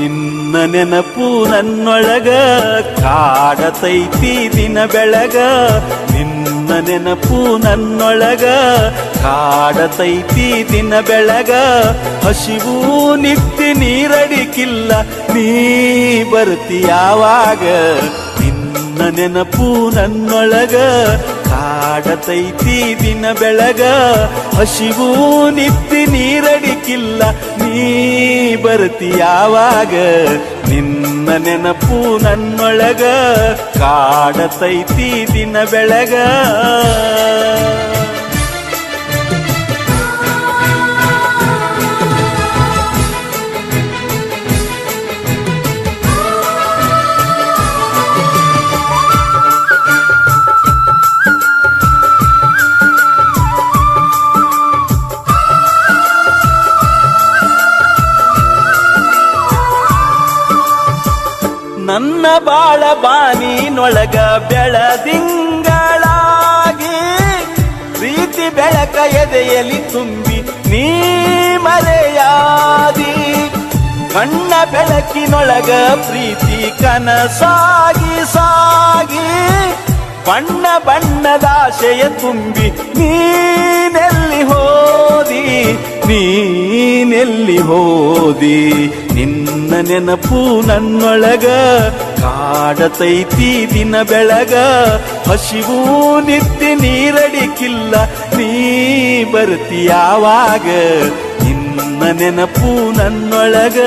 ನಿನ್ನ ನೆನಪು ನನ್ನೊಳಗ ಕಾಡತೈತಿ ದಿನ ಬೆಳಗ. ನಿನ್ನ ನೆನಪು ನನ್ನೊಳಗ ಕಾಡತೈತಿ ದಿನ ಬೆಳಗ. ಹಸಿವು ನಿತ್ಯ ನೀರಡಿಕಿಲ್ಲ ನೀ ಬರ್ತೀಯಾವಾಗ. ನಿನ್ನ ನೆನಪು ನನ್ನೊಳಗ ಕಾಡತೈತಿ ದಿನ ಬೆಳಗ. ಹಸಿವು ನಿತ್ಯ ನೀರಡಿಕಿಲ್ಲ ನೀ ಬರ್ತೀಯಾವಾಗ. ನಿನ್ನ ನೆನಪು ನನ್ನೊಳಗ ಕಾಡತೈತಿ ದಿನ ಬೆಳಗ. ನನ್ನ ಬಾಳ ಬಾನಿನೊಳಗ ಬೆಳದಿಂಗಳಾಗಿ ಪ್ರೀತಿ ಬೆಳಕ ಎದೆಯಲ್ಲಿ ತುಂಬಿ ನೀ ಮರೆಯಾದಿ. ಕಣ್ಣ ಬೆಳಕಿನೊಳಗ ಪ್ರೀತಿ ಕನಸಾಗಿ ಸಾಗಿ ಬಣ್ಣ ಬಣ್ಣದಾಶೆಯ ತುಂಬಿ ನೀನೆಲ್ಲಿ ಹೋದಿ. ನೀನೆಲ್ಲಿ ಹೋದಿ. ನಿನ್ನ ನೆನಪು ನನ್ನೊಳಗ ಕಾಡತೈತಿ ದಿನ ಬೆಳಗ. ಹಸಿವು ನಿತ್ಯ ನೀರಡಿಕಿಲ್ಲ ನೀ ಬರ್ತೀಯಾವಾಗ. ನಿನ್ನ ನೆನಪು ನನ್ನೊಳಗ